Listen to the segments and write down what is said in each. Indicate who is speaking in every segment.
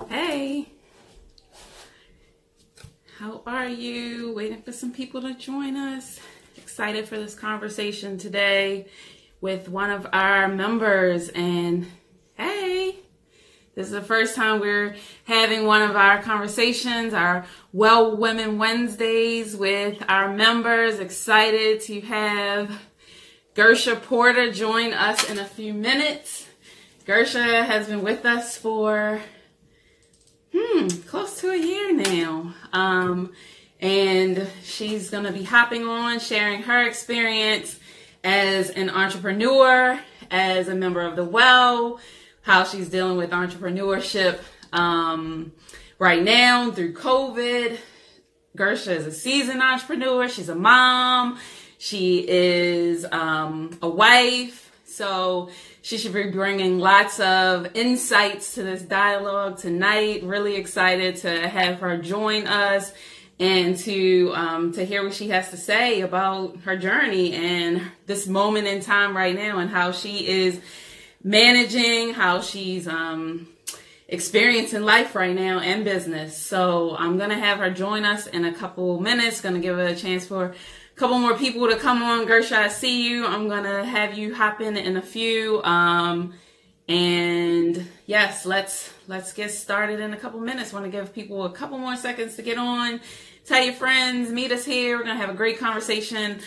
Speaker 1: Hey, how are you? Waiting for some people to join us. Excited for this conversation today with one of our members. And hey, this is the first time we're having one of our conversations, our Well Women Wednesdays with our members. Excited to have Gersha Porter join us in a few minutes. Gersha has been with us for close to a year now. And she's going to be hopping on, sharing her experience as an entrepreneur, as a member of the Well, how she's dealing with entrepreneurship right now through COVID. Gersha is a seasoned entrepreneur. She's a mom. She is a wife. So she should be bringing lots of insights to this dialogue tonight. Really excited to have her join us and to hear what she has to say about her journey and this moment in time right now and how she is managing, how she's experiencing life right now and business. So I'm going to have her join us in a couple minutes. Going to give her a chance for a couple more people to come on. Gersha, I see you. I'm going to have you hop in a few. And yes, let's get started in a couple minutes. Want to give people a couple more seconds to get on. Tell your friends, meet us here. We're going to have a great conversation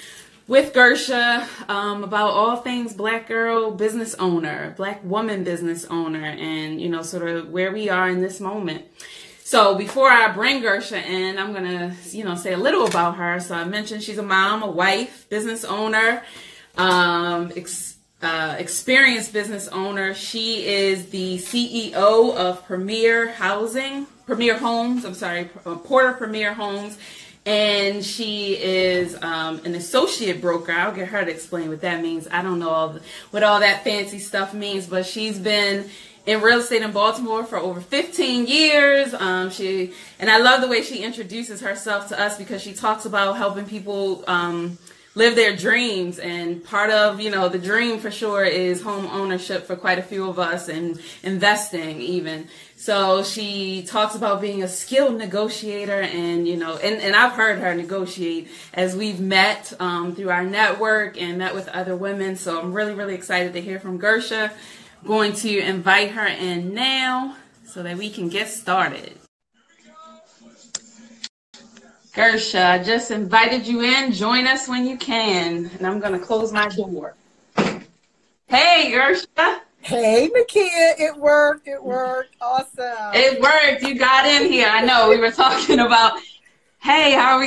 Speaker 1: with Gersha about all things Black girl business owner, Black woman business owner, and, you know, sort of where we are in this moment. So before I bring Gersha in, I'm going to, say a little about her. So I mentioned she's a mom, a wife, business owner, experienced business owner. She is the CEO of Porter Premier Homes. And she is an associate broker. I'll get her to explain what that means. I don't know what all that fancy stuff means, but she's been in real estate in Baltimore for over 15 years. And I love the way she introduces herself to us because she talks about helping people live their dreams. And part of, the dream for sure is home ownership for quite a few of us and investing even. So she talks about being a skilled negotiator and I've heard her negotiate as we've met through our network and met with other women. So I'm really, really excited to hear from Gersha. Going to invite her in now so that we can get started. Gersha, I just invited you in. Join us when you can. And I'm going to close my door. Hey, Gersha.
Speaker 2: Hey, Nakia. It worked. Awesome.
Speaker 1: It worked. You got in here. I know. We were talking about, hey, how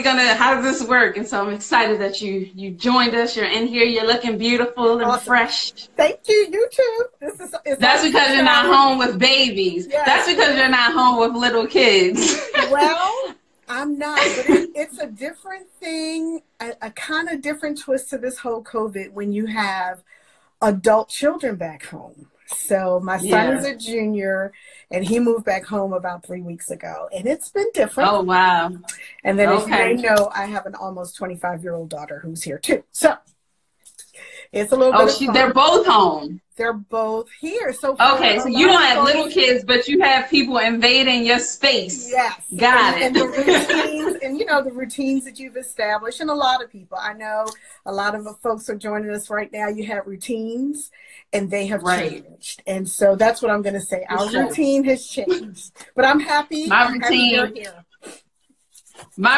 Speaker 1: does this work? And so I'm excited that you joined us. You're in here. You're looking beautiful and
Speaker 2: awesome.
Speaker 1: Fresh.
Speaker 2: Thank you. You too.
Speaker 1: That's because you're not home with babies. Yes. That's because you're not home with little kids.
Speaker 2: Well, I'm not, but it's a different thing, a kind of different twist to this whole COVID when you have adult children back home. So my son is a junior and he moved back home about 3 weeks ago and it's been different.
Speaker 1: Oh, wow.
Speaker 2: And then as you may know, I have an almost 25-year-old daughter who's here too. So it's a little bit of fun.
Speaker 1: They're both home.
Speaker 2: They're both here. So
Speaker 1: okay, so you don't have little kids, but you have people invading your space.
Speaker 2: Yes.
Speaker 1: Got it.
Speaker 2: And the routines, and the routines that you've established, and a lot of people. I know a lot of the folks are joining us right now. You have routines, and they have changed. And so that's what I'm going to say. Our routine has changed. But I'm happy.
Speaker 1: My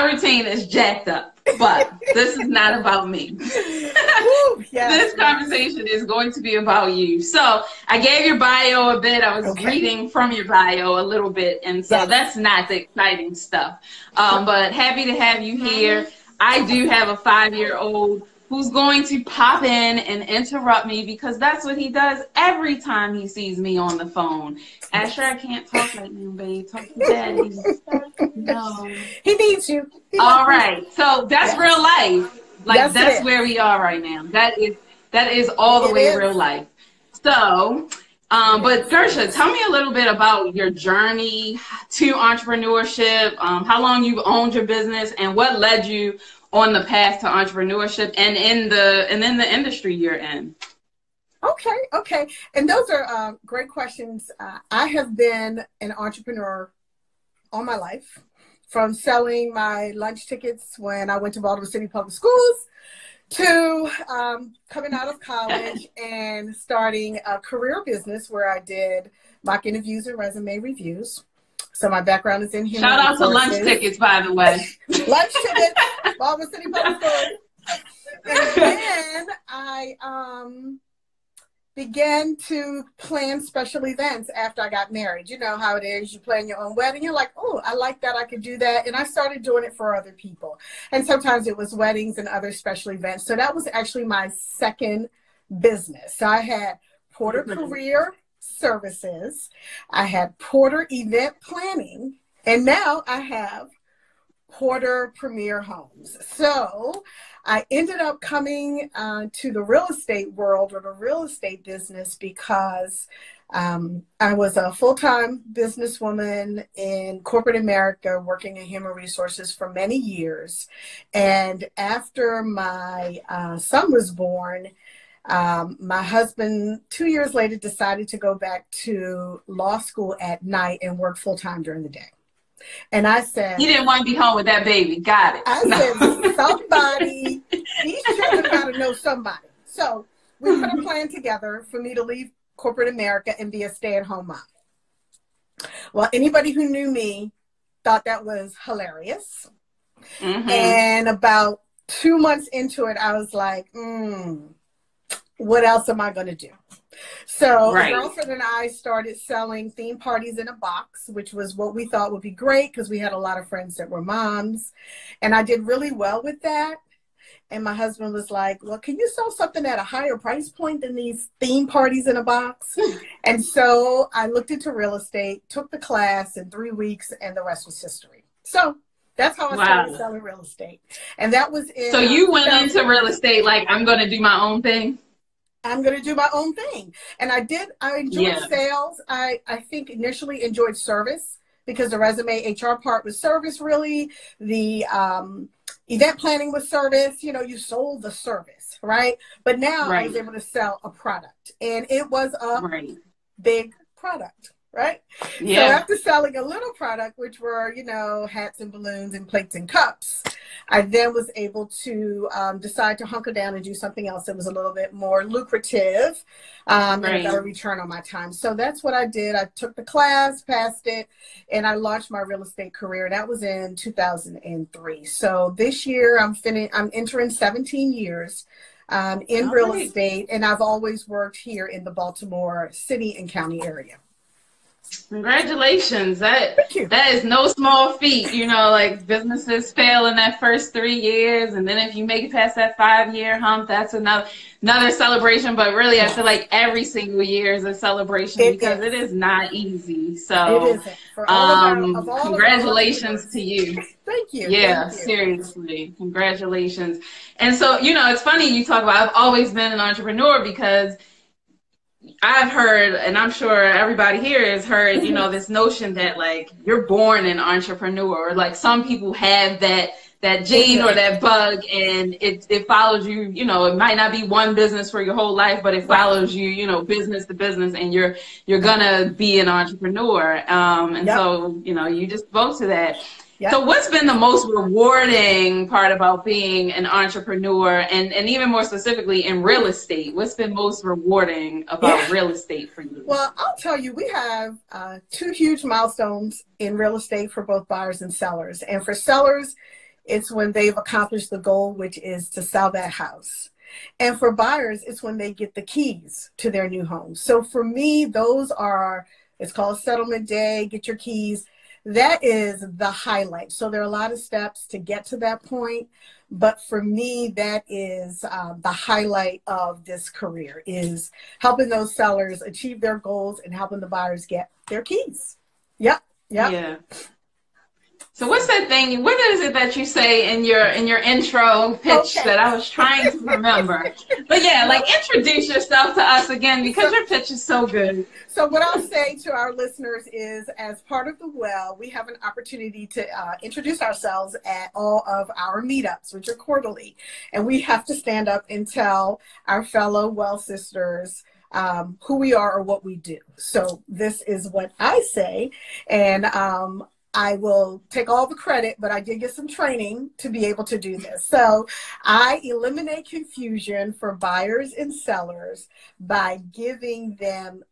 Speaker 1: routine is jacked up, but this is not about me.
Speaker 2: Ooh, yes,
Speaker 1: this conversation is going to be about you. So I gave your bio a bit. I was reading from your bio a little bit, and so that's not the exciting stuff. But happy to have you here. I do have a 5-year-old who's going to pop in and interrupt me because that's what he does every time he sees me on the phone. Asher, I can't talk right now, babe. Talk to daddy. No.
Speaker 2: He needs you.
Speaker 1: All right. So that's real life. Like that's where we are right now. That is all the way real life. So, but Gersha, tell me a little bit about your journey to entrepreneurship, how long you've owned your business and what led you on the path to entrepreneurship and in the industry you're in.
Speaker 2: Okay, okay. And those are great questions. I have been an entrepreneur all my life, from selling my lunch tickets when I went to Baltimore City Public Schools to coming out of college and starting a career business where I did mock interviews and resume reviews. So my background is in human
Speaker 1: Shout out to
Speaker 2: resources.
Speaker 1: lunch tickets, by the way.
Speaker 2: Lunch tickets, Baltimore City Public Schools. And then I began to plan special events after I got married. You know how it is. You plan your own wedding. You're like, oh, I like that. I could do that. And I started doing it for other people. And sometimes it was weddings and other special events. So that was actually my second business. So I had Porter Career Services. I had Porter Event Planning. And now I have Porter Premier Homes. So I ended up coming to the real estate world, or the real estate business, because I was a full-time businesswoman in corporate America working in human resources for many years. And after my son was born, my husband 2 years later decided to go back to law school at night and work full-time during the day. And I said,
Speaker 1: you didn't want to be home with that baby. Got it.
Speaker 2: I said, somebody, these children got to know somebody. So we put a plan together for me to leave corporate America and be a stay-at-home mom. Well, anybody who knew me thought that was hilarious. Mm-hmm. And about 2 months into it, I was like, what else am I going to do? So a girlfriend and I started selling theme parties in a box, which was what we thought would be great because we had a lot of friends that were moms. And I did really well with that. And my husband was like, well, can you sell something at a higher price point than these theme parties in a box? And so I looked into real estate, took the class in 3 weeks, and the rest was history. So that's how I started selling real estate. And that was in... So
Speaker 1: you went into real estate like, I'm going to do my own thing?
Speaker 2: I'm going to do my own thing. And I enjoyed sales. I think initially enjoyed service because the resume HR part was service, really. The event planning was service. You know, you sold the service, right? But now I was able to sell a product. And it was a big product, right? Yeah. So after selling a little product, which were, you know, hats and balloons and plates and cups, I then was able to decide to hunker down and do something else that was a little bit more lucrative and a better return on my time. So that's what I did. I took the class, passed it, and I launched my real estate career. That was in 2003. So this year I'm entering 17 years in real estate, and I've always worked here in the Baltimore City and County area.
Speaker 1: Congratulations. That is no small feat. You know, like businesses fail in that first 3 years, and then if you make it past that 5-year hump, that's another celebration. But really, I feel like every single year is a celebration because it is not easy. So
Speaker 2: it isn't. For all of
Speaker 1: congratulations to you.
Speaker 2: Thank you.
Speaker 1: Yeah,
Speaker 2: Thank you.
Speaker 1: Seriously. Congratulations. And so, you know, it's funny you talk about, I've always been an entrepreneur because I've heard, and I'm sure everybody here has heard, you know, this notion that like you're born an entrepreneur, or like some people have that gene or that bug, and it follows you. You know, it might not be one business for your whole life, but it follows you, you know, business to business, and you're gonna be an entrepreneur. And so, you know, you just spoke to that. So what's been the most rewarding part about being an entrepreneur, and even more specifically in real estate? What's been most rewarding about real estate for you?
Speaker 2: Well, I'll tell you, we have 2 huge milestones in real estate for both buyers and sellers. And for sellers, it's when they've accomplished the goal, which is to sell that house. And for buyers, it's when they get the keys to their new home. So for me, those are, it's called settlement day, get your keys. That is the highlight. So there are a lot of steps to get to that point. But for me, that is the highlight of this career, is helping those sellers achieve their goals and helping the buyers get their keys. Yep.
Speaker 1: Yeah. So what's that thing? What is it that you say in your intro pitch that I was trying to remember? But yeah, like introduce yourself to us again because your pitch is so good.
Speaker 2: So what I'll say to our listeners is, as part of the Well, we have an opportunity to introduce ourselves at all of our meetups, which are quarterly. And we have to stand up and tell our fellow Well sisters who we are or what we do. So this is what I say, and I will take all the credit, but I did get some training to be able to do this. So I eliminate confusion for buyers and sellers by giving them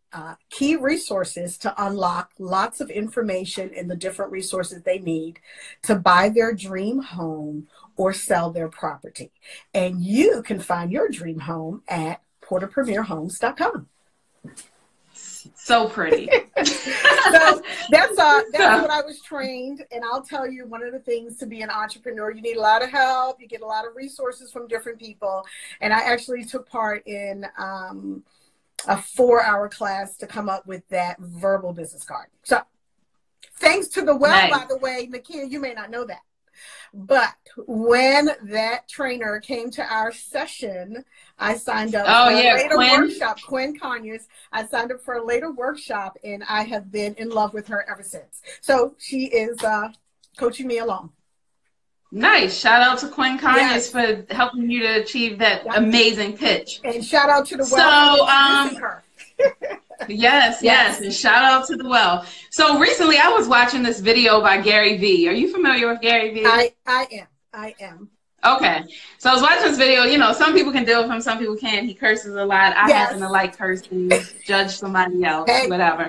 Speaker 2: key resources to unlock lots of information and the different resources they need to buy their dream home or sell their property. And you can find your dream home at porterpremierhomes.com.
Speaker 1: So pretty.
Speaker 2: So that's what I was trained. And I'll tell you, one of the things to be an entrepreneur, you need a lot of help. You get a lot of resources from different people. And I actually took part in a 4-hour class to come up with that verbal business card. So thanks to the well,
Speaker 1: Nice.
Speaker 2: by the way, Nakia, you may not know that. But when that trainer came to our session, I signed up for a later workshop. Quinn Conyers. I signed up for a later workshop, and I have been in love with her ever since. So she is coaching me along.
Speaker 1: Nice. Shout out to Quinn Conyers for helping you to achieve that amazing pitch.
Speaker 2: And shout out to the well for introducing her.
Speaker 1: Yes. And shout out to the well. So recently I was watching this video by Gary Vee. Are you familiar with Gary Vee?
Speaker 2: I am.
Speaker 1: Okay. So I was watching this video. You know, some people can deal with him, some people can't. He curses a lot. I happen to like cursing, judge somebody else, whatever.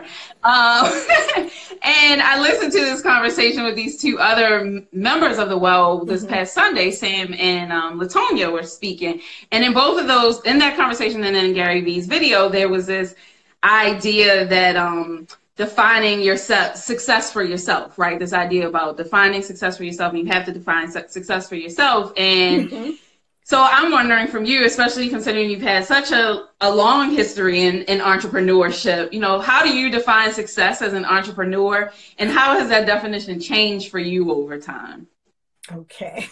Speaker 1: And I listened to this conversation with these two other members of the well this past Sunday. Sam and Latonia were speaking. And in both of those, in that conversation and in Gary Vee's video, there was this idea that defining success for yourself, right? This idea about defining success for yourself, and you have to define success for yourself. And so I'm wondering from you, especially considering you've had such a long history in entrepreneurship, you know, how do you define success as an entrepreneur, and how has that definition changed for you over time?
Speaker 2: Okay.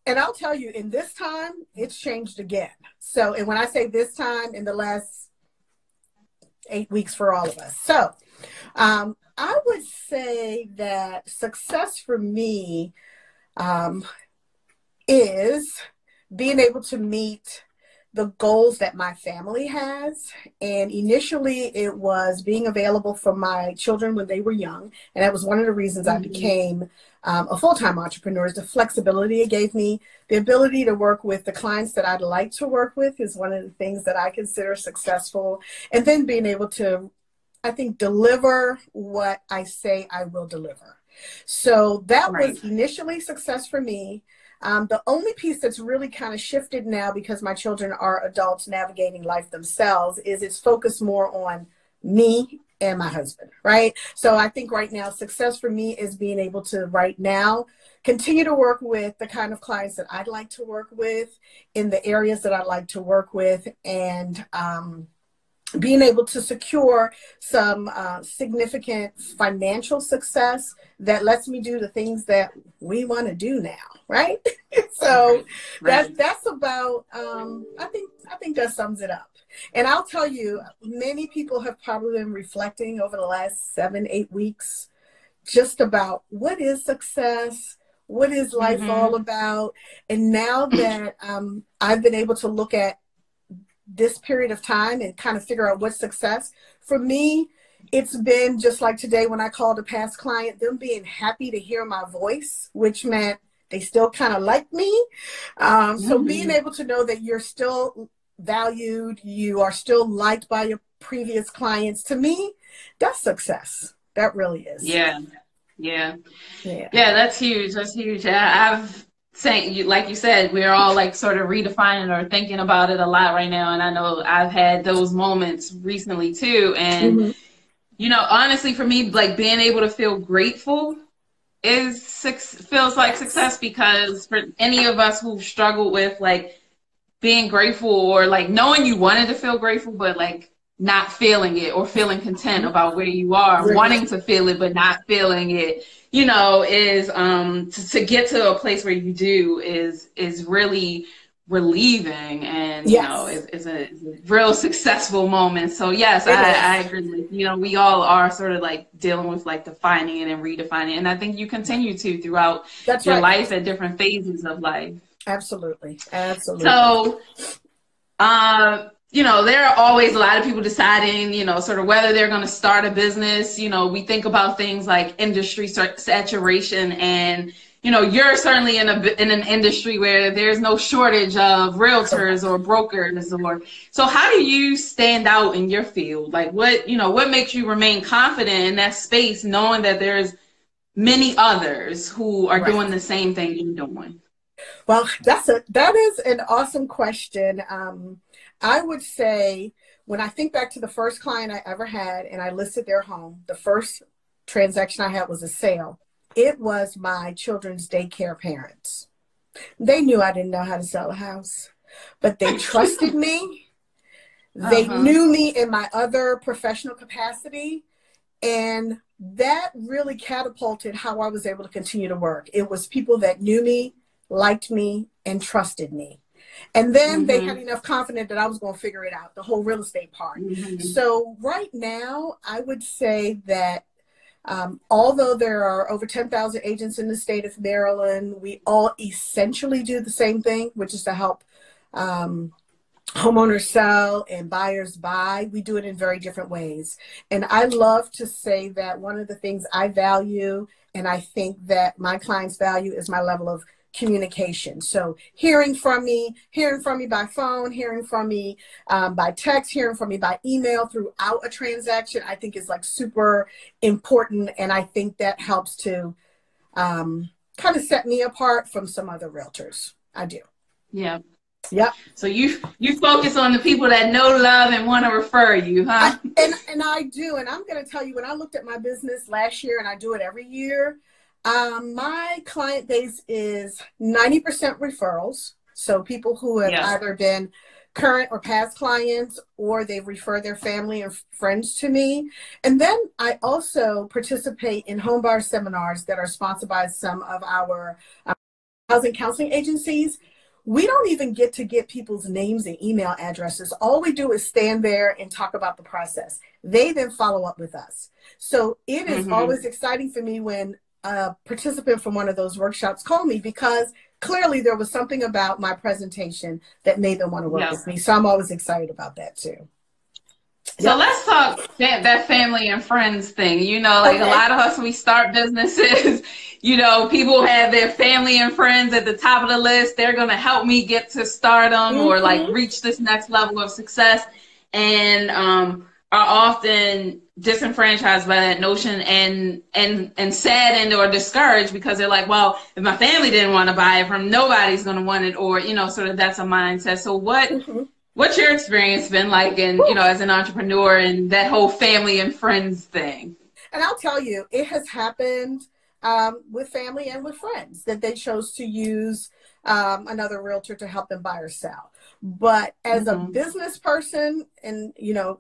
Speaker 2: And I'll tell you, in this time, it's changed again. So, and when I say this time, in the last 8 weeks for all of us. So I would say that success for me is being able to meet the goals that my family has. And initially it was being available for my children when they were young. And that was one of the reasons I became a full-time entrepreneur, is the flexibility it gave me. The ability to work with the clients that I'd like to work with is one of the things that I consider successful. And then being able to, I think, deliver what I say I will deliver. So that was initially success for me. The only piece that's really kind of shifted now, because my children are adults navigating life themselves, is it's focused more on me and my husband, right? So I think right now success for me is being able to right now continue to work with the kind of clients that I'd like to work with in the areas that I'd like to work with, and being able to secure some significant financial success that lets me do the things that we want to do now, right? So that's about, I think that sums it up. And I'll tell you, many people have probably been reflecting over the last 7-8 weeks just about what is success, what is life all about. And now that I've been able to look at this period of time and kind of figure out what's success, for me, it's been just like today when I called a past client, them being happy to hear my voice, which meant they still kind of like me. So being able to know that you're still valued, you are still liked by your previous clients, to me, that's success. That really is.
Speaker 1: Yeah, that's huge. That's huge. I've saying, like you said, we're all like sort of redefining or thinking about it a lot right now. And I know I've had those moments recently too. And, you know, honestly, for me, like being able to feel grateful feels like success, because for any of us who struggled with like being grateful, or like knowing you wanted to feel grateful, but like not feeling it, or feeling content about where you are, wanting to feel it, but not feeling it, you know, is to get to a place where you do is really relieving, and you know, it's a real successful moment. So yes, I agree with, you know, we all are sort of like dealing with like defining it and redefining it, and I think you continue to throughout your life at different phases of life.
Speaker 2: Absolutely.
Speaker 1: So there are always a lot of people deciding, sort of whether they're going to start a business. We think about things like industry saturation, and, you're certainly in an industry where there's no shortage of realtors or brokers. So how do you stand out in your field? Like what makes you remain confident in that space, knowing that there's many others who are doing the same thing you're doing?
Speaker 2: Well, that is an awesome question. I would say when I think back to the first client I ever had and I listed their home, the first transaction I had was a sale. It was my children's daycare parents. They knew I didn't know how to sell a house, but they trusted me. They knew me in my other professional capacity, and that really catapulted how I was able to continue to work. It was people that knew me, liked me, and trusted me. And then they had enough confidence that I was going to figure it out, the whole real estate part. So right now, I would say that although there are over 10,000 agents in the state of Maryland, we all essentially do the same thing, which is to help homeowners sell and buyers buy. We do it in very different ways. And I love to say that one of the things I value, and I think that my clients value, is my level of communication. So hearing from me by phone, hearing from me by text, hearing from me by email throughout a transaction, I think is like super important. And I think that helps to kind of set me apart from some other realtors. I do.
Speaker 1: Yeah.
Speaker 2: Yep.
Speaker 1: So you focus on the people that know, love, and want to refer you, huh?
Speaker 2: And I do. And I'm going to tell you, when I looked at my business last year, and I do it every year, my client base is 90% referrals. So people who have either been current or past clients, or they've referred their family or friends to me. And then I also participate in home buyer seminars that are sponsored by some of our housing counseling agencies. We don't even get to get people's names and email addresses. All we do is stand there and talk about the process. They then follow up with us. So it is always exciting for me when a participant from one of those workshops called me, because clearly there was something about my presentation that made them want to work with me. So I'm always excited about that too.
Speaker 1: So let's talk that family and friends thing. A lot of us, when we start businesses, people have their family and friends at the top of the list. They're going to help me get to stardom or like reach this next level of success, and are often disenfranchised by that notion and saddened or discouraged, because they're like, well, if my family didn't want to buy it from, nobody's going to want it, or, sort of that's a mindset. So what's your experience been like as an entrepreneur and that whole family and friends thing?
Speaker 2: And I'll tell you, it has happened with family and with friends that they chose to use another realtor to help them buy or sell. But as a business person, and,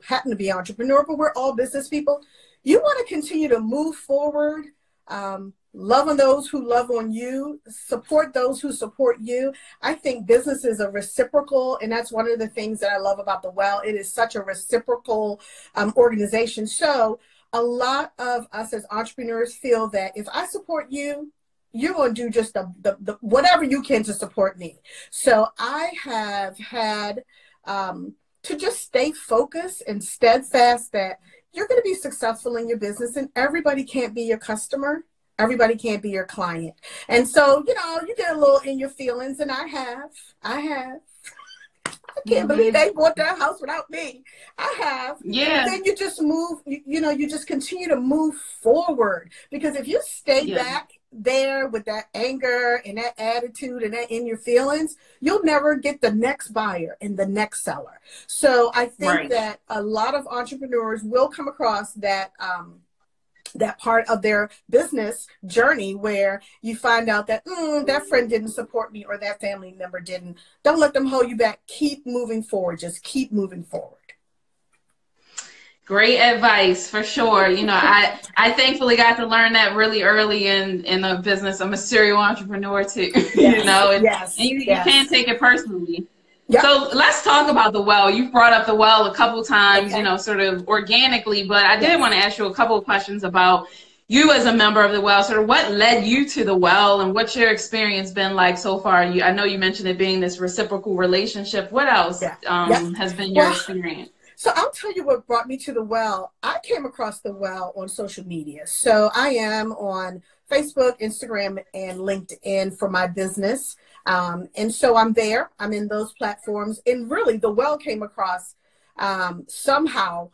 Speaker 2: happen to be an entrepreneur, but we're all business people, you want to continue to move forward, love on those who love on you, support those who support you. I think business is a reciprocal, and that's one of the things that I love about the Well. It is such a reciprocal organization. So a lot of us as entrepreneurs feel that if I support you, you're going to do just the whatever you can to support me. So I have had to just stay focused and steadfast that you're going to be successful in your business, and everybody can't be your customer. Everybody can't be your client. And so, you get a little in your feelings, and I have. I can't believe they bought that house without me. I have.
Speaker 1: Yeah.
Speaker 2: But then you just move, you just continue to move forward, because if you stay back there with that anger and that attitude and that in your feelings, you'll never get the next buyer and the next seller. So I think that a lot of entrepreneurs will come across that that part of their business journey where you find out that that friend didn't support me or that family member didn't. Don't let them hold you back. Keep moving forward. Just keep moving forward.
Speaker 1: Great advice, for sure. I thankfully got to learn that really early in the business. I'm a serial entrepreneur too, and you can't take it personally. Yep. So let's talk about the Well. You've brought up the Well a couple times, sort of organically, but I did want to ask you a couple of questions about, you as a member of the Well, sort of what led you to the Well, and what's your experience been like so far? I know you mentioned it being this reciprocal relationship. What else has been your experience?
Speaker 2: So I'll tell you what brought me to the Well. I came across the Well on social media. So I am on Facebook, Instagram, and LinkedIn for my business. And so I'm there. I'm in those platforms. And really, the Well came across somehow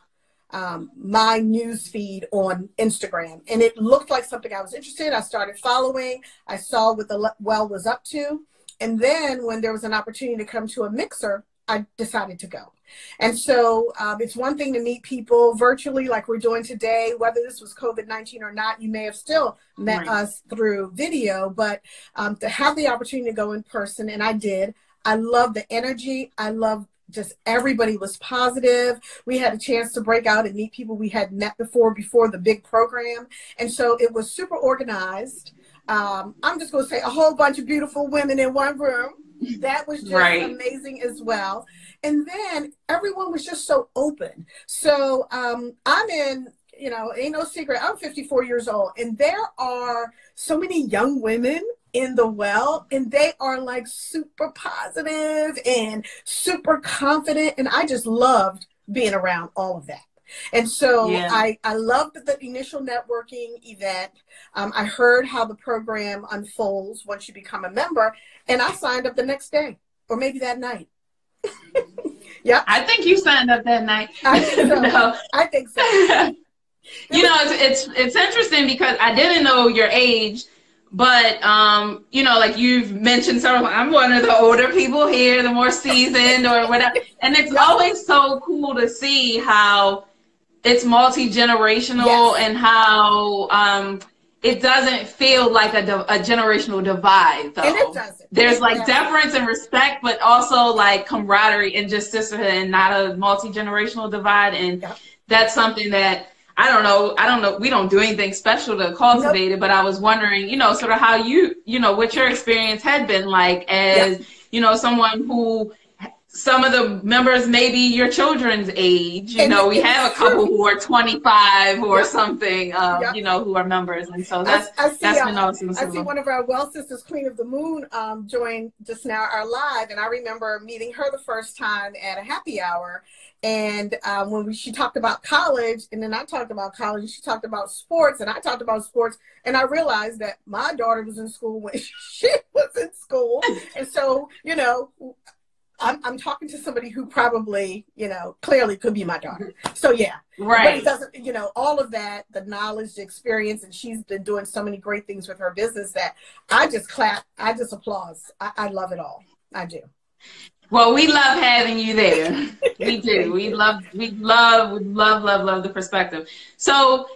Speaker 2: my news feed on Instagram. And it looked like something I was interested in. I started following. I saw what the Well was up to. And then when there was an opportunity to come to a mixer, I decided to go. And so it's one thing to meet people virtually like we're doing today, whether this was COVID-19 or not. You may have still met us through video, but to have the opportunity to go in person, and I did. I love the energy. I love just everybody was positive. We had a chance to break out and meet people we had met before the big program. And so it was super organized. I'm just going to say a whole bunch of beautiful women in one room. That was just amazing as well. And then everyone was just so open. So I'm in, ain't no secret, I'm 54 years old. And there are so many young women in the Well, and they are like super positive and super confident. And I just loved being around all of that. And so I loved the initial networking event. I heard how the program unfolds once you become a member, and I signed up the next day or maybe that night. Yeah,
Speaker 1: I think you signed up that night.
Speaker 2: I think so.
Speaker 1: No.
Speaker 2: I think so.
Speaker 1: It's interesting because I didn't know your age, but like you've mentioned, I'm one of the older people here, the more seasoned or whatever, and it's always so cool to see how it's multi-generational and how it doesn't feel like a generational divide, though.
Speaker 2: And it doesn't.
Speaker 1: There's like deference and respect, but also like camaraderie and just sisterhood, and not a multi-generational divide. And that's something that I don't know. We don't do anything special to cultivate it, but I was wondering, sort of how what your experience had been like as, someone who, some of the members may be your children's age. We have a couple who are 25 or something, who are members. And so that's been awesome.
Speaker 2: I see one of our Well sisters, Queen of the Moon, joined just now our live. And I remember meeting her the first time at a happy hour. And when she talked about college, and then I talked about college, and she talked about sports, and I talked about sports. And I realized that my daughter was in school when she was in school. And so, I'm talking to somebody who probably, clearly could be my daughter. So but it doesn't, all of that, the knowledge, the experience, and she's been doing so many great things with her business that I just clap, I just applaud. I love it all. I do.
Speaker 1: Well, we love having you there. We do. We love the perspective. So,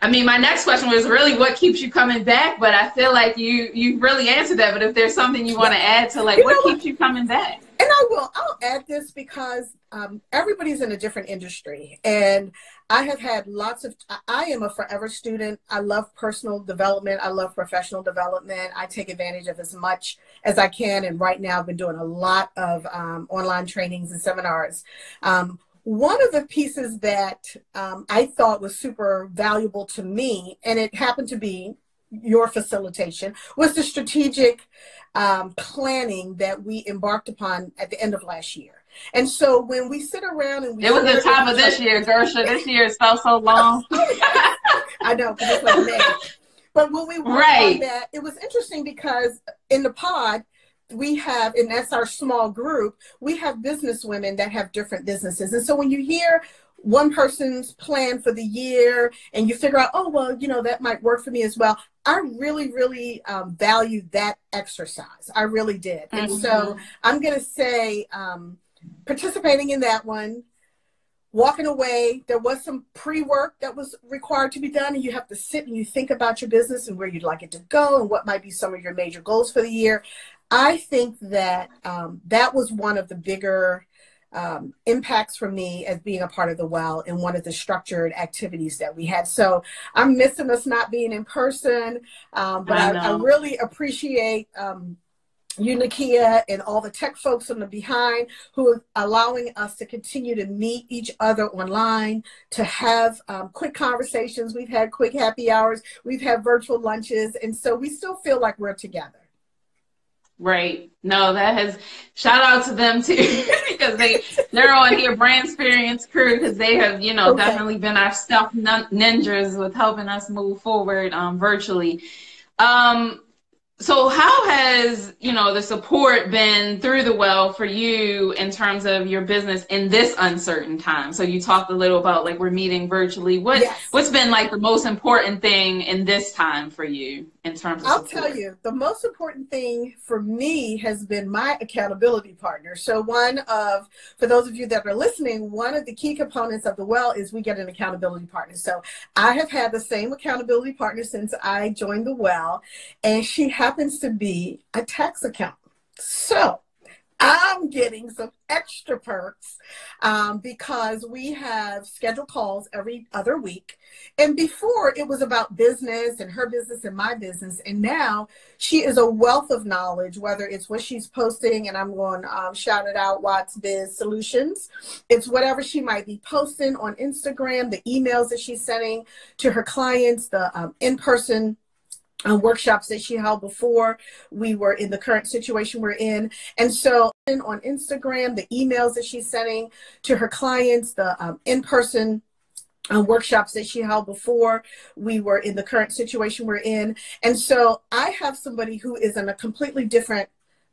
Speaker 1: my next question was really what keeps you coming back, but I feel like you really answered that. But if there's something you want to add to, like, what keeps you coming back?
Speaker 2: And I'll add this because everybody's in a different industry, and I have had I am a forever student. I love personal development. I love professional development. I take advantage of as much as I can. And right now I've been doing a lot of online trainings and seminars. One of the pieces that I thought was super valuable to me, and it happened to be your facilitation, was the strategic planning that we embarked upon at the end of last year. And so when we sit around and
Speaker 1: it was the top of this year, Gersha. This year has felt so long.
Speaker 2: I know, because it's like May. But when we worked on that, it was interesting because in the pod, we have, and that's our small group, we have business women that have different businesses. And so when you hear one person's plan for the year and you figure out, oh, well, that might work for me as well. I really, really valued that exercise. I really did. And so I'm going to say participating in that one, walking away, there was some pre-work that was required to be done, and you have to sit and you think about your business and where you'd like it to go and what might be some of your major goals for the year. I think that that was one of the bigger impacts for me as being a part of the Well and one of the structured activities that we had. So I'm missing us not being in person, but I really appreciate you, Nakia, and all the tech folks on the behind who are allowing us to continue to meet each other online, to have quick conversations. We've had quick happy hours. We've had virtual lunches. And so we still feel like we're together.
Speaker 1: Right. No, shout out to them too, because they're on here, Brand Experience Crew, because they have, definitely been our stealth ninjas with helping us move forward virtually. So how has, the support been through the well for you in terms of your business in this uncertain time? So you talked a little about like we're meeting virtually. What's been like the most important thing in this time for you in terms of support?
Speaker 2: I'll tell you, the most important thing for me has been my accountability partner. So for those of you that are listening, one of the key components of the well is we get an accountability partner. So I have had the same accountability partner since I joined the well, and she happens to be a tax accountant. So I'm getting some extra perks because we have scheduled calls every other week. And before it was about business and her business and my business. And now she is a wealth of knowledge, whether it's what she's posting, and I'm going to shout it out, Watts Biz Solutions. It's whatever she might be posting on Instagram, the emails that she's sending to her clients, the in-person workshops that she held before we were in the current situation we're in. And so on Instagram, the emails that she's sending to her clients, the in-person workshops that she held before we were in the current situation we're in. And so I have somebody who is in a completely different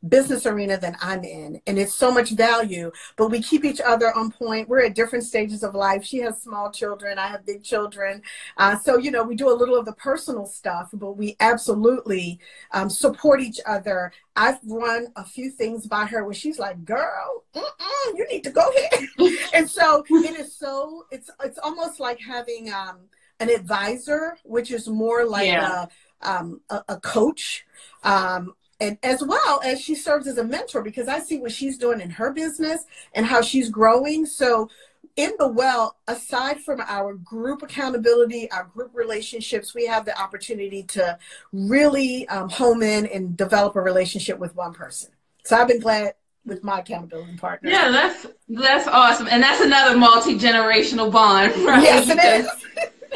Speaker 2: business arena than I'm in, and it's so much value, but we keep each other on point. We're at different stages of life. She has small children, I have big children, so we do a little of the personal stuff, but we absolutely support each other. I've run a few things by her where she's like, girl, you need to go ahead. And so it's almost like having an advisor, which is more like a coach, and as well as she serves as a mentor, because I see what she's doing in her business and how she's growing. So in the well, aside from our group accountability, our group relationships, we have the opportunity to really home in and develop a relationship with one person. So I've been glad with my accountability partner.
Speaker 1: Yeah, that's awesome. And that's another multi-generational bond, right?
Speaker 2: Yes, it is.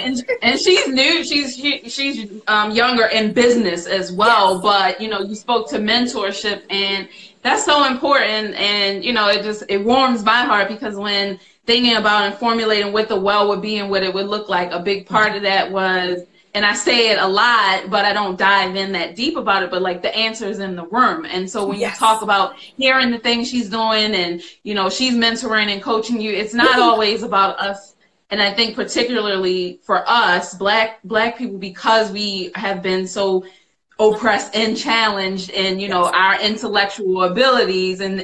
Speaker 1: And she's new. She's younger in business as well. Yes. But you spoke to mentorship, and that's so important. And it warms my heart, because when thinking about and formulating what the well would be and what it would look like, a big part of that was, and I say it a lot, but I don't dive in that deep about it, but like the answer's in the room. And so when you talk about hearing the things she's doing, and she's mentoring and coaching you, it's not always about us. And I think particularly for us, black people, because we have been so oppressed and challenged in, our intellectual abilities and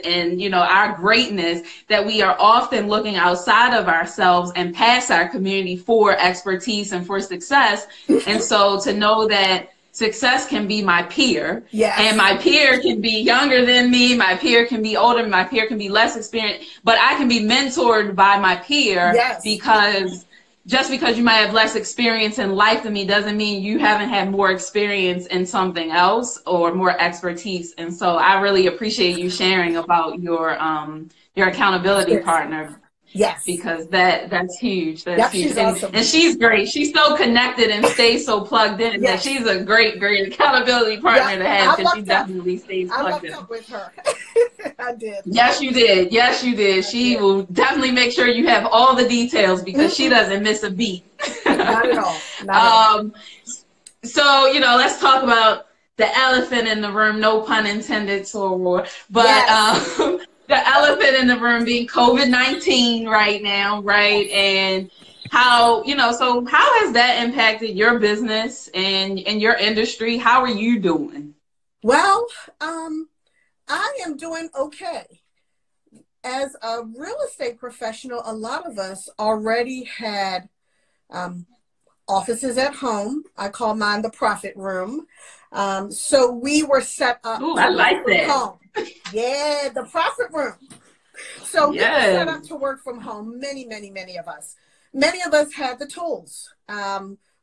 Speaker 1: our greatness, that we are often looking outside of ourselves and past our community for expertise and for success. And so to know that success can be my peer, and my peer can be younger than me, my peer can be older, my peer can be less experienced, but I can be mentored by my peer, because just because you might have less experience in life than me doesn't mean you haven't had more experience in something else or more expertise. And so I really appreciate you sharing about your accountability partner.
Speaker 2: Yes.
Speaker 1: Because that's huge. That's huge.
Speaker 2: She's awesome.
Speaker 1: And she's great. She's so connected and stays so plugged in that she's a great accountability partner to have, because she definitely stays plugged in.
Speaker 2: I lucked up with her. I did.
Speaker 1: Yes, you did. Yes, you did. She will definitely make sure you have all the details, because she doesn't miss a beat.
Speaker 2: Not at all. Not at all.
Speaker 1: So, let's talk about the elephant in the room. No pun intended, Soror. But the elephant in the room being COVID-19 right now, right? And how, so how has that impacted your business and your industry? How are you doing?
Speaker 2: Well, I am doing okay. As a real estate professional, a lot of us already had offices at home. I call mine the profit room. So we were set up.
Speaker 1: Ooh, I like that.
Speaker 2: Home. Yeah, the profit room. So we were set up to work from home. Many of us. Many of us had the tools.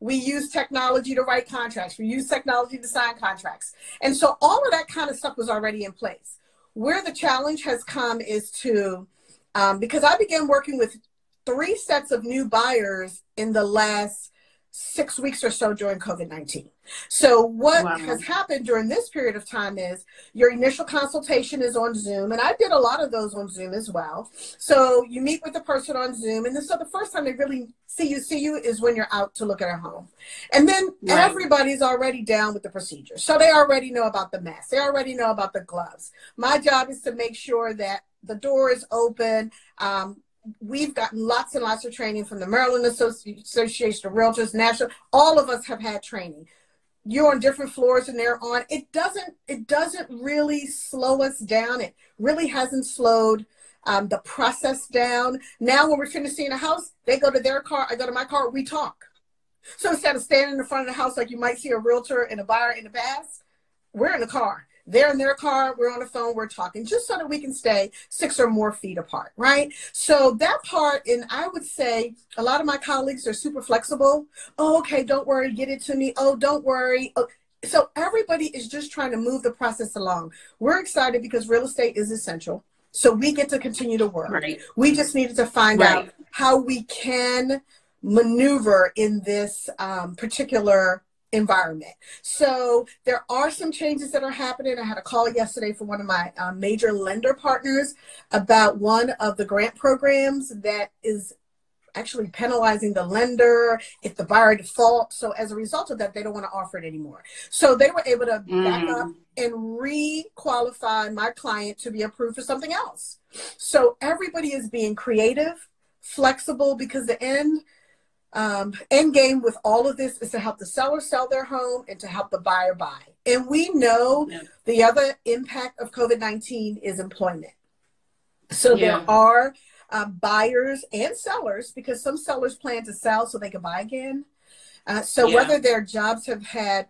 Speaker 2: We use technology to write contracts. We use technology to sign contracts. And so all of that kind of stuff was already in place. Where the challenge has come is to, because I began working with 3 sets of new buyers in the last 6 weeks or so during COVID-19. So what has happened during this period of time is your initial consultation is on Zoom, and I did a lot of those on Zoom as well. So you meet with the person on Zoom, and so the first time they really see you is when you're out to look at a home. And then everybody's already down with the procedure. So they already know about the mask. They already know about the gloves. My job is to make sure that the door is open. We've gotten lots and lots of training from the Maryland Association of Realtors, National. All of us have had training. You're on different floors than they're on. It doesn't really slow us down. It really hasn't slowed the process down. Now when we're finishing a house, they go to their car, I go to my car, we talk. So instead of standing in the front of the house like you might see a realtor and a buyer in the past, we're in the car. They're in their car, we're on the phone, we're talking, just so that we can stay 6 or more feet apart, right? So that part, and I would say a lot of my colleagues are super flexible. Oh, okay, don't worry, get it to me. Oh, don't worry. Oh. So everybody is just trying to move the process along. We're excited because real estate is essential. So we get to continue to work. Right. We just needed to find out how we can maneuver in this particular environment. So there are some changes that are happening. I had a call yesterday from one of my major lender partners about one of the grant programs that is actually penalizing the lender if the buyer defaults. So as a result of that, they don't want to offer it anymore. So they were able to back up and re-qualify my client to be approved for something else. So everybody is being creative, flexible, because the end game with all of this is to help the seller sell their home and to help the buyer buy. And we know the other impact of COVID-19 is employment. So there are buyers and sellers, because some sellers plan to sell so they can buy again. Whether their jobs have had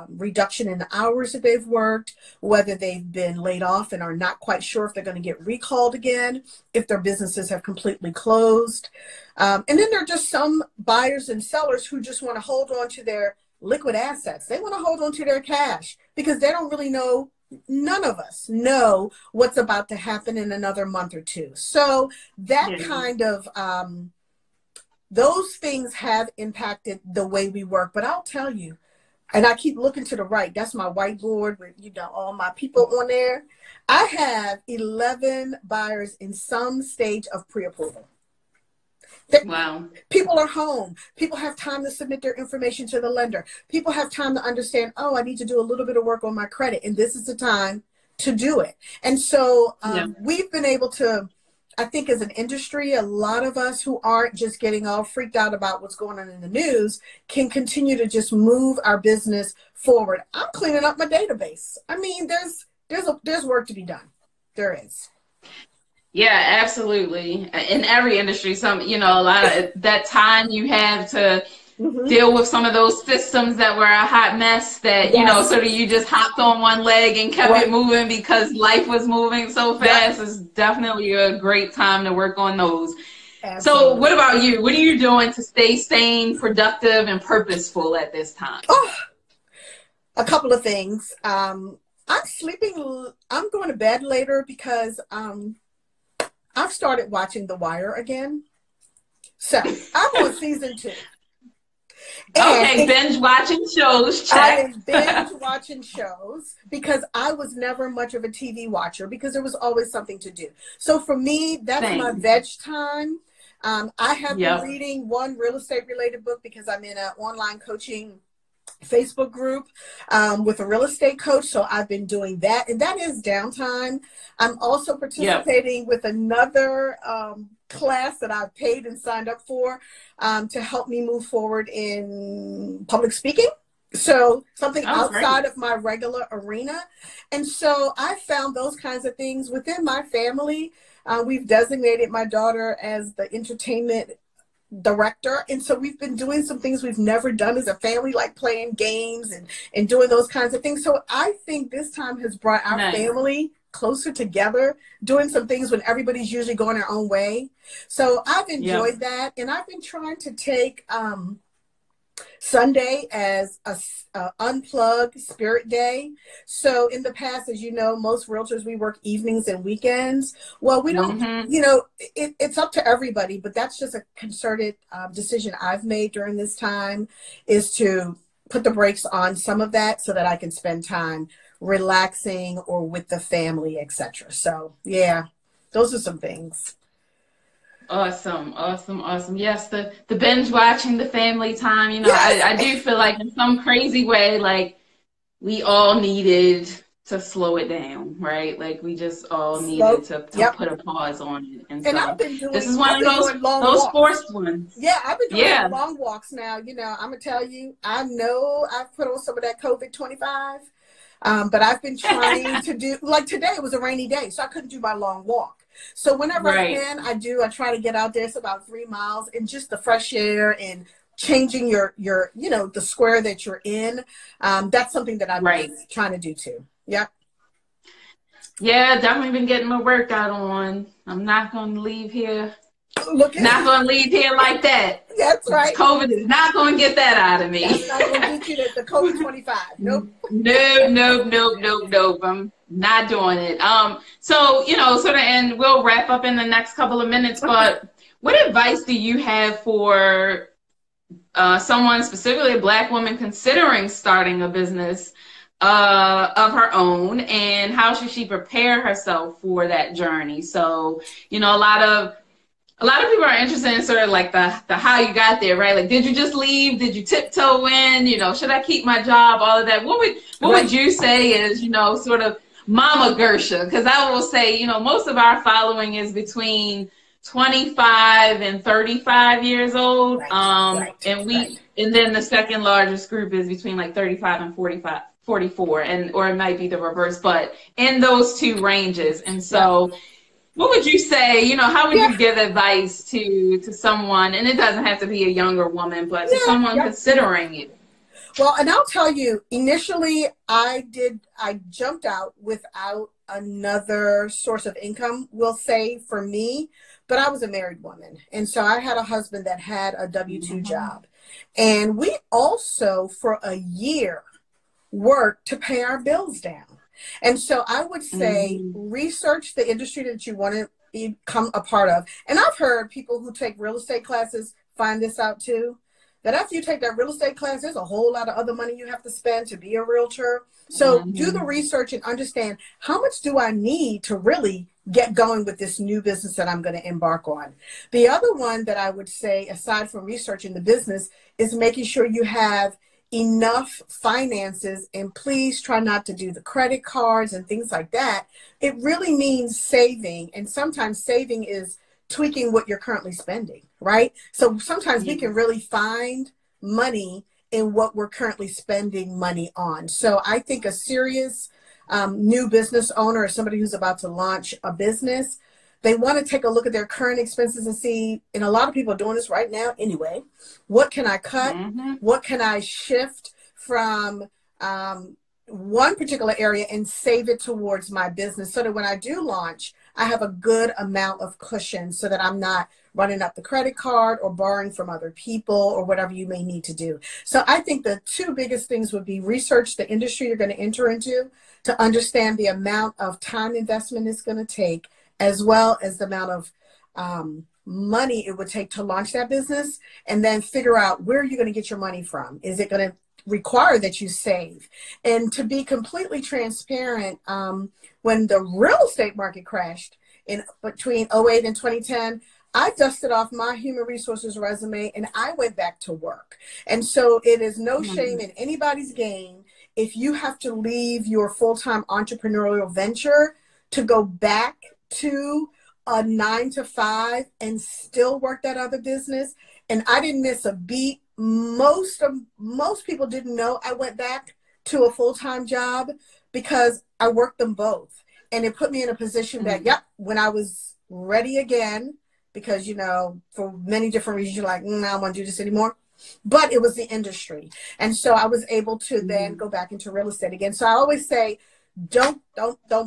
Speaker 2: reduction in the hours that they've worked, whether they've been laid off and are not quite sure if they're going to get recalled again, if their businesses have completely closed. And then there are just some buyers and sellers who just want to hold on to their liquid assets. They want to hold on to their cash because they don't really know. None of us know what's about to happen in another month or two. So that kind of, those things have impacted the way we work. But I'll tell you, and I keep looking to the right, that's my whiteboard with, all my people on there. I have 11 buyers in some stage of pre-approval. Wow. People are home. People have time to submit their information to the lender. People have time to understand, oh, I need to do a little bit of work on my credit, and this is the time to do it. And so we've been able to, I think as an industry, a lot of us who aren't just getting all freaked out about what's going on in the news can continue to just move our business forward. I'm cleaning up my database. I mean, there's work to be done. There is.
Speaker 1: Yeah, absolutely. In every industry, a lot of that time you have to deal with some of those systems that were a hot mess that, sort of you just hopped on one leg and kept it moving because life was moving so fast. It's definitely a great time to work on those. Absolutely. So what about you? What are you doing to stay sane, productive, and purposeful at this time?
Speaker 2: Oh, a couple of things. I'm going to bed later because I've started watching The Wire again. So I'm on season 2.
Speaker 1: Okay, binge watching shows. Check.
Speaker 2: I am binge watching shows because I was never much of a TV watcher because there was always something to do. So for me, that's my veg time. I have been reading one real estate related book because I'm in an online coaching Facebook group with a real estate coach. So I've been doing that, and that is downtime. I'm also participating with another class that I've paid and signed up for to help me move forward in public speaking. So something outside of my regular arena. And so I found those kinds of things within my family. We've designated my daughter as the entertainment director. And so we've been doing some things we've never done as a family, like playing games and doing those kinds of things. So I think this time has brought our family closer together, doing some things when everybody's usually going their own way. So I've enjoyed that. And I've been trying to take Sunday as a unplug spirit day. So in the past, as you know, most realtors, we work evenings and weekends. Well, we don't,
Speaker 1: Mm-hmm.
Speaker 2: it's up to everybody, but that's just a concerted decision I've made during this time, is to put the brakes on some of that so that I can spend time relaxing or with the family, etc. So yeah, those are some things.
Speaker 1: Awesome, awesome, awesome. Yes, the binge watching, the family time,
Speaker 2: Yes.
Speaker 1: I do feel like in some crazy way, like we all needed to slow it down, right? Like we just all needed
Speaker 2: Slow.
Speaker 1: to
Speaker 2: Yep.
Speaker 1: put a pause on it. And
Speaker 2: And I've
Speaker 1: so
Speaker 2: been
Speaker 1: this
Speaker 2: doing
Speaker 1: is one
Speaker 2: I've
Speaker 1: of
Speaker 2: been doing long
Speaker 1: those
Speaker 2: walks.
Speaker 1: forced ones.
Speaker 2: Yeah, I've been doing some
Speaker 1: Yeah.
Speaker 2: long walks now. I'm gonna tell you, I know I've put on some of that COVID 25, but I've been trying to do, like today it was a rainy day, so I couldn't do my long walk. So whenever I
Speaker 1: Right.
Speaker 2: can, I try to get out there. It's about 3 miles and just the fresh air and changing your the square that you're in. That's something that I've
Speaker 1: Right.
Speaker 2: been trying to do too. Yep.
Speaker 1: Yeah, definitely been getting my workout on. I'm not gonna leave here.
Speaker 2: Look at
Speaker 1: Not gonna leave here like that.
Speaker 2: that's right.
Speaker 1: COVID is not gonna get that out of me.
Speaker 2: That's not gonna get you the COVID 25. Nope.
Speaker 1: No, no, no, no, no. I'm not doing it. So, sort of, and we'll wrap up in the next couple of minutes, but what advice do you have for someone, specifically a Black woman, considering starting a business of her own, and how should she prepare herself for that journey? So, a lot of people are interested in sort of like the how you got there, right? Like, did you just leave? Did you tiptoe in? Should I keep my job? All of that. What would you say is, sort of Mama Gersha? Because I will say, most of our following is between 25 and 35 years old. And then the second largest group is between like 35 and 44, or it might be the reverse, but in those two ranges. And so what would you say, how would you give advice to someone, and it doesn't have to be a younger woman, but to someone considering it?
Speaker 2: Well, and I'll tell you, initially I jumped out without another source of income, we'll say, for me, but I was a married woman. And so I had a husband that had a W-2 job. And we also, for a year, worked to pay our bills down. And so I would say research the industry that you want to become a part of. And I've heard people who take real estate classes find this out too, that after you take that real estate class, there's a whole lot of other money you have to spend to be a realtor. So do the research and understand, how much do I need to really get going with this new business that I'm going to embark on? The other one that I would say, aside from researching the business, is making sure you have enough finances, and please try not to do the credit cards and things like that. It really means saving, and sometimes saving is tweaking what you're currently spending, right? So sometimes we can really find money in what we're currently spending money on. So I think a serious new business owner, or somebody who's about to launch a business, they want to take a look at their current expenses and see, and a lot of people are doing this right now anyway, what can I cut? What can I shift from one particular area and save it towards my business, so that when I do launch, I have a good amount of cushion, so that I'm not running up the credit card or borrowing from other people or whatever you may need to do. So I think the two biggest things would be research the industry you're going to enter into, to understand the amount of time investment it's going to take, as well as the amount of money it would take to launch that business, and then figure out where you're going to get your money from. Is it going to require that you save? And to be completely transparent, when the real estate market crashed in between 2008 and 2010, I dusted off my human resources resume and I went back to work. And so it is no shame in anybody's game if you have to leave your full-time entrepreneurial venture to go back to a 9 to 5 and still work that other business. And I didn't miss a beat. Most people didn't know I went back to a full-time job, because I worked them both. And it put me in a position that, when I was ready again, because, for many different reasons, you're like, I don't want to do this anymore. But it was the industry. And so I was able to then go back into real estate again. So I always say, don't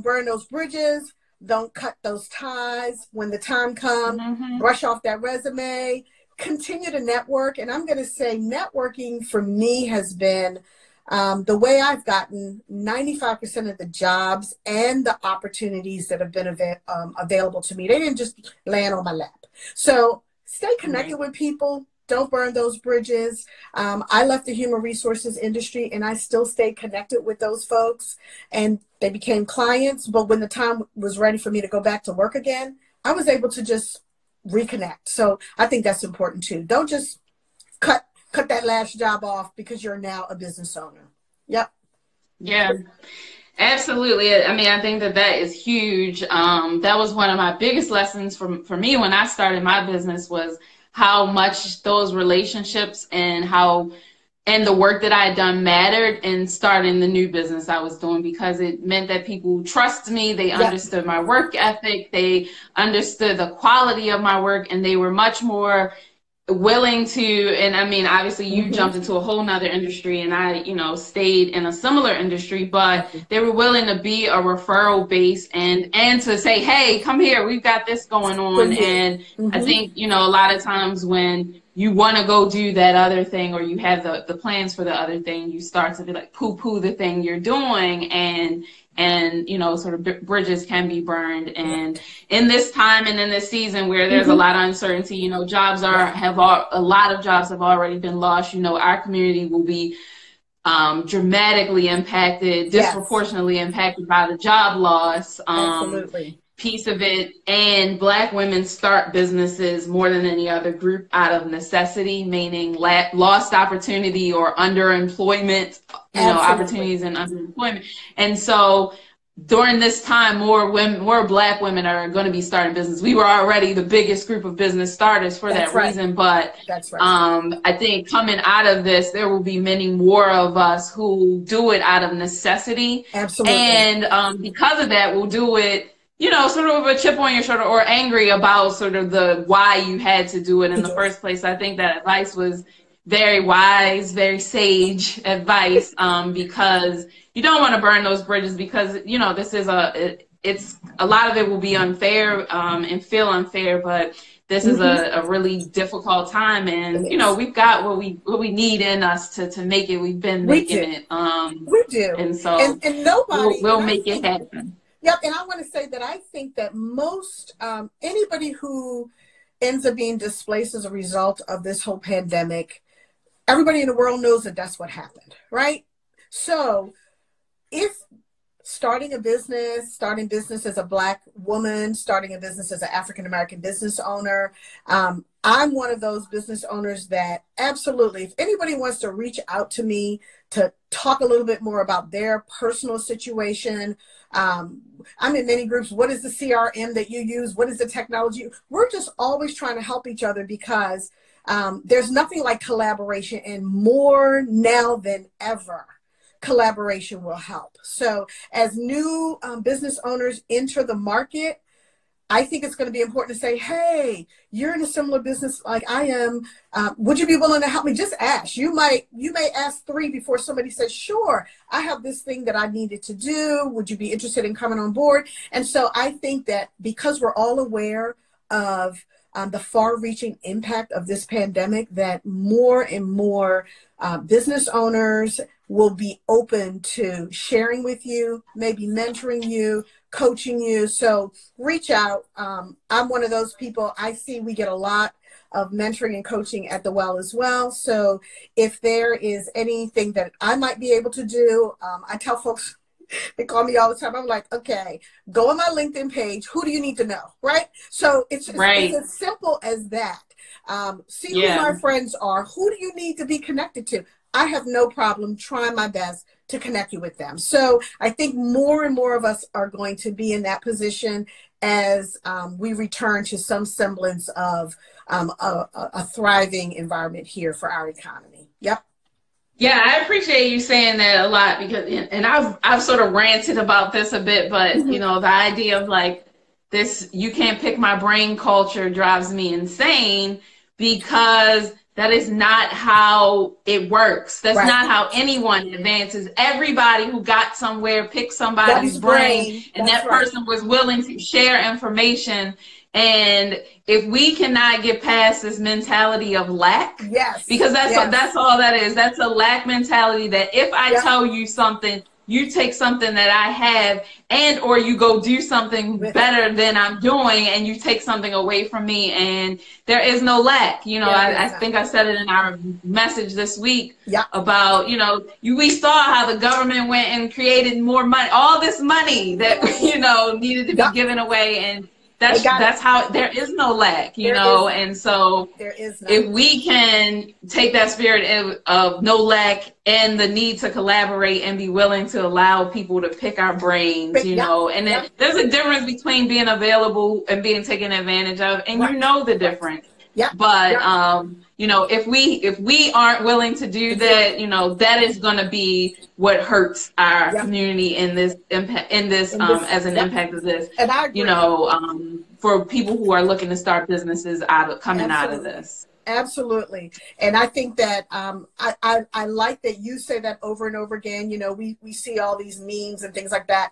Speaker 2: burn those bridges. Don't cut those ties. When the time comes, brush off that resume, continue to network. And I'm going to say networking for me has been the way I've gotten 95% of the jobs and the opportunities that have been available to me. They didn't just land on my lap. So stay connected with people. Don't burn those bridges. I left the human resources industry and I still stay connected with those folks, and they became clients. But when the time was ready for me to go back to work again, I was able to just reconnect. So I think that's important too. Don't just cut that last job off because you're now a business owner. Yep.
Speaker 1: Yeah, absolutely. I mean, I think that is huge. That was one of my biggest lessons for me when I started my business, was how much those relationships and the work that I had done mattered in starting the new business I was doing, because it meant that people trusted me. They understood my work ethic. They understood the quality of my work, and they were much more willing to, and I mean, obviously you jumped into a whole nother industry and I, stayed in a similar industry, but they were willing to be a referral base and to say, hey, come here, we've got this going on. And I think, a lot of times when you want to go do that other thing, or you have the plans for the other thing, you start to be like poo-poo the thing you're doing, and sort of bridges can be burned. And in this time and in this season where there's a lot of uncertainty, a lot of jobs have already been lost. Our community will be dramatically impacted, disproportionately impacted by the job loss.
Speaker 2: Absolutely.
Speaker 1: Piece of it. And Black women start businesses more than any other group out of necessity, meaning lost opportunity or underemployment, opportunities and underemployment. And so during this time, more Black women are going to be starting business. We were already the biggest group of business starters for that reason, but I think coming out of this, there will be many more of us who do it out of necessity.
Speaker 2: Absolutely.
Speaker 1: And because of that, we'll do it sort of with a chip on your shoulder, or angry about sort of the why you had to do it in the first place. I think that advice was very wise, very sage advice, because you don't want to burn those bridges, because, this is it's a lot of it will be unfair and feel unfair, but this is a really difficult time, and we've got what we need in us to make it. We've been making it.
Speaker 2: We do.
Speaker 1: And so
Speaker 2: and nobody
Speaker 1: we'll make it happen.
Speaker 2: Yep, and I want to say that I think that most anybody who ends up being displaced as a result of this whole pandemic, everybody in the world knows that that's what happened, right? So if starting business as a Black woman, starting a business as an African-American business owner, I'm one of those business owners that absolutely, if anybody wants to reach out to me to talk a little bit more about their personal situation, I'm in many groups. What is the CRM that you use? What is the technology? We're just always trying to help each other, because there's nothing like collaboration, and more now than ever, collaboration will help. So as new business owners enter the market, I think it's going to be important to say, hey, you're in a similar business like I am. Would you be willing to help me? Just ask. You may ask 3 before somebody says, sure, I have this thing that I needed to do. Would you be interested in coming on board? And so I think that because we're all aware of the far-reaching impact of this pandemic, that more and more business owners will be open to sharing with you, maybe mentoring you, coaching you. So reach out. I'm one of those people. I see we get a lot of mentoring and coaching at the Well as well. So if there is anything that I might be able to do, I tell folks, they call me all the time. I'm like, okay, go on my LinkedIn page. Who do you need to know? Right? So it's as simple as that. See who my friends are. Who do you need to be connected to? I have no problem trying my best to connect you with them. So I think more and more of us are going to be in that position as we return to some semblance of a thriving environment here for our economy. Yep.
Speaker 1: Yeah, I appreciate you saying that a lot, because, and I've sort of ranted about this a bit, but the idea of like this, you can't pick my brain culture drives me insane, because that is not how it works. That's not how anyone advances. Everybody who got somewhere picked somebody's brain, and that person was willing to share information. And if we cannot get past this mentality of lack,
Speaker 2: yes,
Speaker 1: because that's all that is. That's a lack mentality, that if I tell you something, you take something that I have, and or you go do something better than I'm doing, and you take something away from me, and there is no lack. You know, I think I said it in our message this week about, you know, we saw how the government went and created more money, all this money that, you know, needed to be given away, and that's how there is no lack, you know. And so if we can take that spirit of no lack and the need to collaborate and be willing to allow people to pick our brains, you know, and then there's a difference between being available and being taken advantage of, and you know the difference. But you know, if we aren't willing to do that, you know, that is going to be what hurts our community in this impact, as an impact of this. And I agree. You know, for people who are looking to start businesses coming out of this.
Speaker 2: Absolutely. And I think that I like that you say that over and over again. You know, we see all these memes and things like that.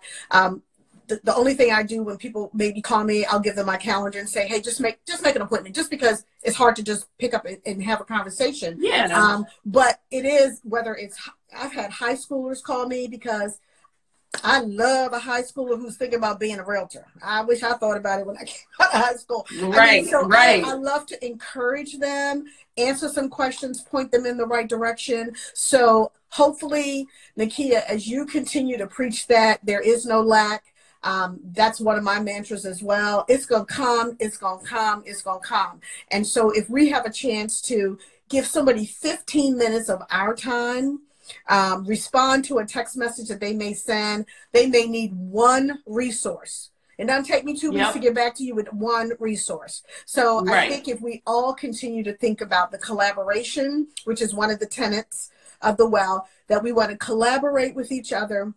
Speaker 2: The only thing I do when people maybe call me, I'll give them my calendar and say, hey, just make an appointment, just because it's hard to just pick up and have a conversation. Yeah. But it is, whether it's, I've had high schoolers call me because I love a high schooler who's thinking about being a realtor. I wish I thought about it when I came out of high school.
Speaker 1: Right,
Speaker 2: I love to encourage them, answer some questions, point them in the right direction. So hopefully, Nakia, as you continue to preach that there is no lack, that's one of my mantras as well. It's going to come, it's going to come, it's going to come. And so if we have a chance to give somebody 15 minutes of our time, respond to a text message that they may send, they may need one resource. It doesn't take me 2 weeks to get back to you with one resource. So I think if we all continue to think about the collaboration, which is one of the tenets of the Well, that we want to collaborate with each other.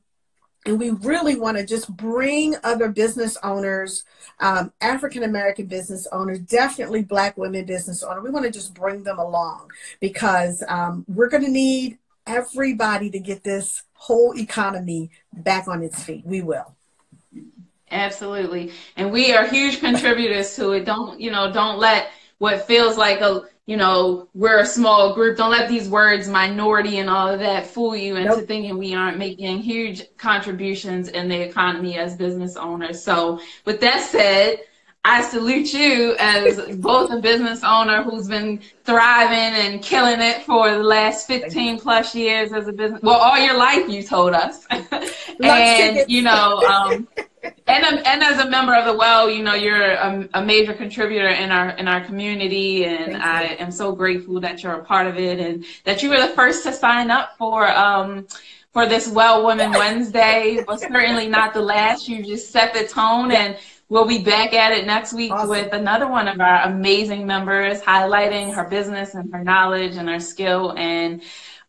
Speaker 2: And we really want to just bring other business owners, African-American business owners, definitely Black women business owners. We want to just bring them along, because we're going to need everybody to get this whole economy back on its feet. We will.
Speaker 1: Absolutely. And we are huge contributors to it. Don't let what feels like we're a small group. Don't let these words, minority and all of that, fool you into thinking we aren't making huge contributions in the economy as business owners. So with that said, I salute you as both a business owner who's been thriving and killing it for the last 15 plus years as a business. Well, all your life, you told us. And, and as a member of the Well, you're a major contributor in our community, and I am so grateful that you're a part of it, and that you were the first to sign up for this Well Women Wednesday, but certainly not the last. You just set the tone, and we'll be back at it next week with another one of our amazing members, highlighting her business and her knowledge and her skill. And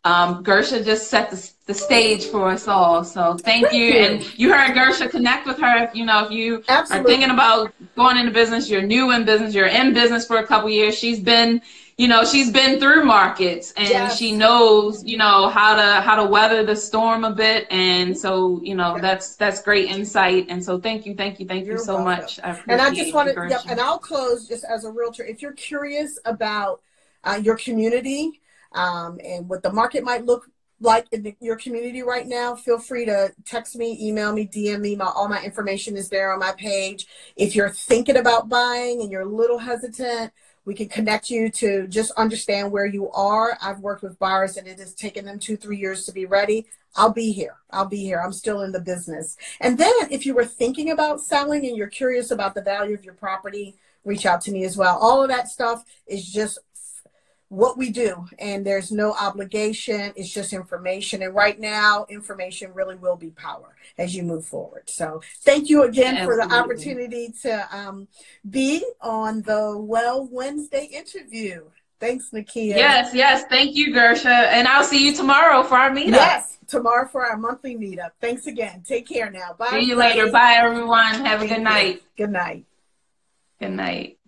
Speaker 1: Gersha just set the stage for us all. So thank you. And you heard Gersha. Connect with her if you are thinking about going into business, you're new in business, you're in business for a couple years. She's been through markets, and she knows, how to weather the storm a bit. And so, that's great insight. And so thank you so much.
Speaker 2: And I just want to, and I'll close just as a realtor. If you're curious about your community and what the market might look like in your community right now, feel free to text me, email me, DM me. All my information is there on my page. If you're thinking about buying and you're a little hesitant, we can connect you to just understand where you are. I've worked with buyers and it has taken them 2-3 years to be ready. I'll be here. I'm still in the business. And then if you were thinking about selling and you're curious about the value of your property, reach out to me as well. All of that stuff is just what we do, and there's no obligation. It's just information. And right now, information really will be power as you move forward. So thank you again for the opportunity to be on the Well Wednesday interview. Thanks, Nakia.
Speaker 1: Yes. Thank you, Gersha. And I'll see you tomorrow for our meetup.
Speaker 2: Yes, tomorrow for our monthly meetup. Thanks again. Take care now. Bye.
Speaker 1: See you later. Bye, everyone. Have a good night.
Speaker 2: Good night.
Speaker 1: Good night.